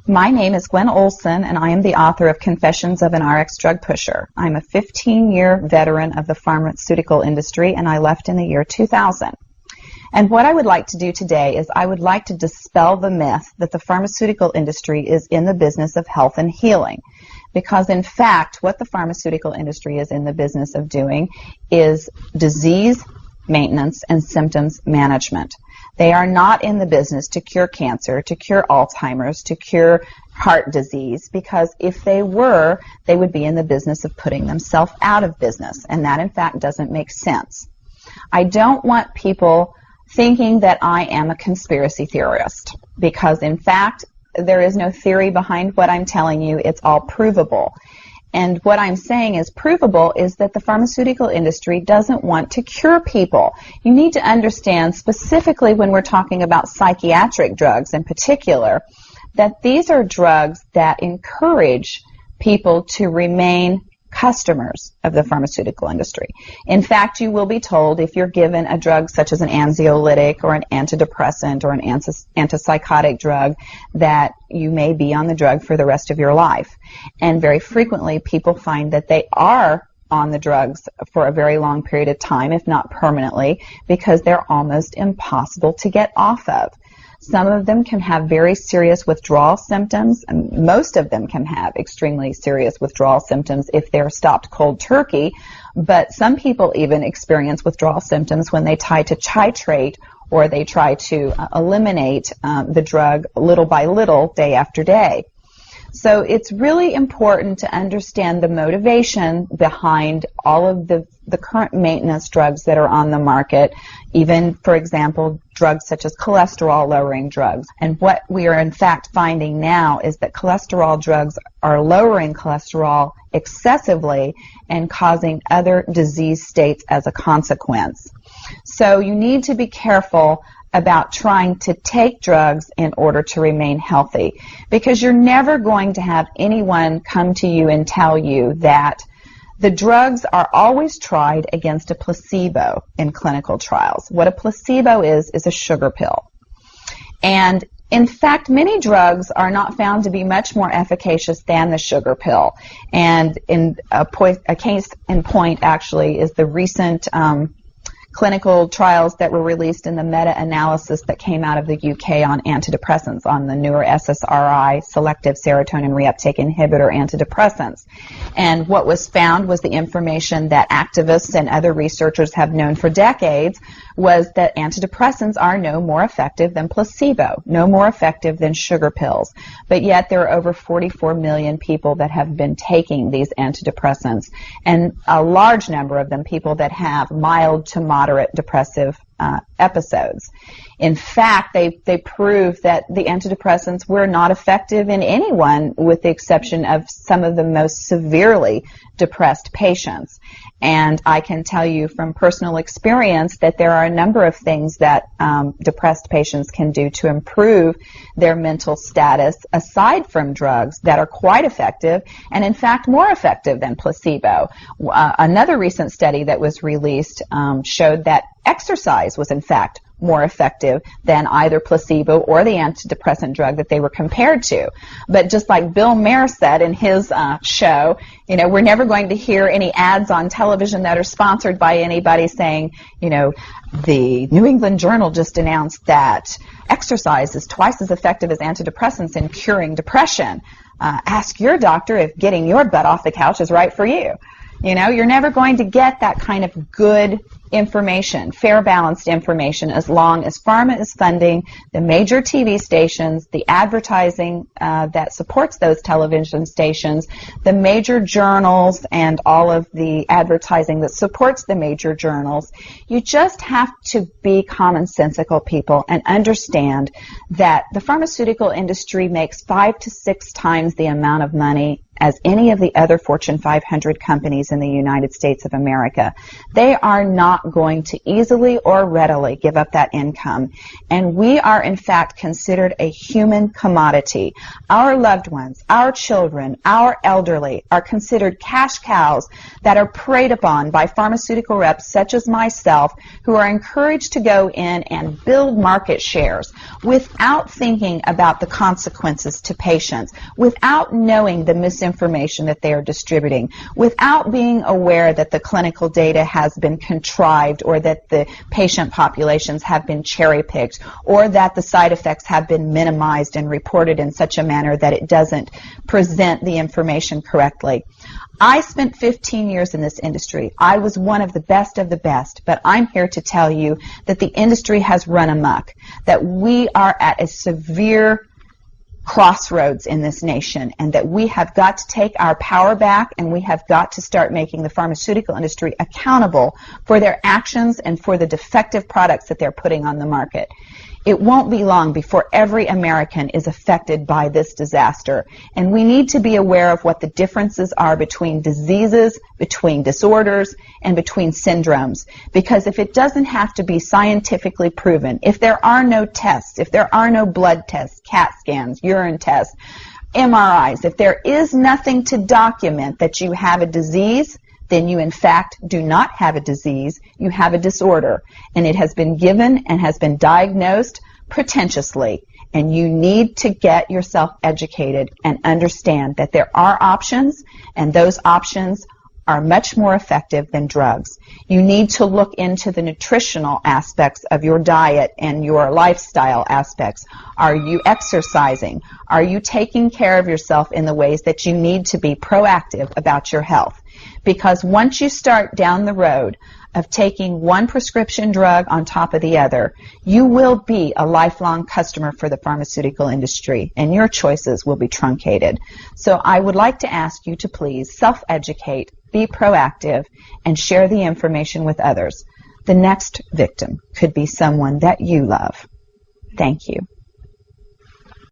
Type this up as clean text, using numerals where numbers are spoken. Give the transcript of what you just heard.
My name is Gwen Olson, and I am the author of Confessions of an RX Drug Pusher. I'm a 15-year veteran of the pharmaceutical industry, and I left in the year 2000. And what I would like to do today is I would like to dispel the myth that the pharmaceutical industry is in the business of health and healing. Because in fact, what the pharmaceutical industry is in the business of doing is disease maintenance and symptoms management. They are not in the business to cure cancer, to cure Alzheimer's, to cure heart disease, because if they were, they would be in the business of putting themselves out of business, and that in fact doesn't make sense. I don't want people thinking that I am a conspiracy theorist, because in fact there is no theory behind what I'm telling you. It's all provable. And what I'm saying is provable is that the pharmaceutical industry doesn't want to cure people. You need to understand, specifically when we're talking about psychiatric drugs in particular, that these are drugs that encourage people to remain customers of the pharmaceutical industry. In fact, you will be told if you're given a drug such as an anxiolytic or an antidepressant or an antipsychotic drug that you may be on the drug for the rest of your life. And very frequently people find that they are on the drugs for a very long period of time, if not permanently, because they're almost impossible to get off of. Some of them can have very serious withdrawal symptoms, and most of them can have extremely serious withdrawal symptoms if they're stopped cold turkey, but some people even experience withdrawal symptoms when they try to titrate or they try to eliminate the drug little by little, day after day. So it's really important to understand the motivation behind all of the current maintenance drugs that are on the market, even, for example, drugs such as cholesterol-lowering drugs. And what we are in fact finding now is that cholesterol drugs are lowering cholesterol excessively and causing other disease states as a consequence. So you need to be careful about trying to take drugs in order to remain healthy, because you're never going to have anyone come to you and tell you that the drugs are always tried against a placebo in clinical trials. What a placebo is a sugar pill. And in fact, many drugs are not found to be much more efficacious than the sugar pill. And in a case in point actually is the recent clinical trials that were released in the meta-analysis that came out of the UK on antidepressants, on the newer SSRI, selective serotonin reuptake inhibitor antidepressants. And what was found was the information that activists and other researchers have known for decades, was that antidepressants are no more effective than placebo, no more effective than sugar pills. But yet there are over 44 million people that have been taking these antidepressants, and a large number of them people that have mild to moderate depressive episodes. In fact, they prove that the antidepressants were not effective in anyone with the exception of some of the most severely depressed patients. And I can tell you from personal experience that there are a number of things that depressed patients can do to improve their mental status aside from drugs that are quite effective and in fact more effective than placebo. Another recent study that was released showed that exercise was in fact more effective than either placebo or the antidepressant drug that they were compared to. But just like Bill Maher said in his show, you know, we're never going to hear any ads on television that are sponsored by anybody saying, you know, the New England Journal just announced that exercise is twice as effective as antidepressants in curing depression. Ask your doctor if getting your butt off the couch is right for you. You know, you're never going to get that kind of good information, fair, balanced information, as long as pharma is funding the major TV stations, the advertising that supports those television stations, the major journals, and all of the advertising that supports the major journals. You just have to be commonsensical people and understand that the pharmaceutical industry makes 5 to 6 times the amount of money as any of the other Fortune 500 companies in the United States of America. They are not going to easily or readily give up that income. And we are, in fact, considered a human commodity. Our loved ones, our children, our elderly are considered cash cows that are preyed upon by pharmaceutical reps such as myself, who are encouraged to go in and build market shares without thinking about the consequences to patients, without knowing the misinformation that they are distributing, without being aware that the clinical data has been contrived, or that the patient populations have been cherry-picked, or that the side effects have been minimized and reported in such a manner that it doesn't present the information correctly. I spent 15 years in this industry. I was one of the best, but I'm here to tell you that the industry has run amok, that we are at a severe crossroads in this nation, and that we have got to take our power back, and we have got to start making the pharmaceutical industry accountable for their actions and for the defective products that they're putting on the market. It won't be long before every American is affected by this disaster, and we need to be aware of what the differences are between diseases, between disorders, and between syndromes. Because if it doesn't have to be scientifically proven, if there are no tests, if there are no blood tests, CAT scans, urine tests, MRIs, if there is nothing to document that you have a disease, then you in fact do not have a disease, you have a disorder. And it has been given and has been diagnosed pretentiously. And you need to get yourself educated and understand that there are options, and those options are much more effective than drugs. You need to look into the nutritional aspects of your diet and your lifestyle aspects. Are you exercising? Are you taking care of yourself in the ways that you need to be proactive about your health? Because once you start down the road of taking one prescription drug on top of the other, you will be a lifelong customer for the pharmaceutical industry, and your choices will be truncated. So I would like to ask you to please self-educate, be proactive, and share the information with others. The next victim could be someone that you love. Thank you.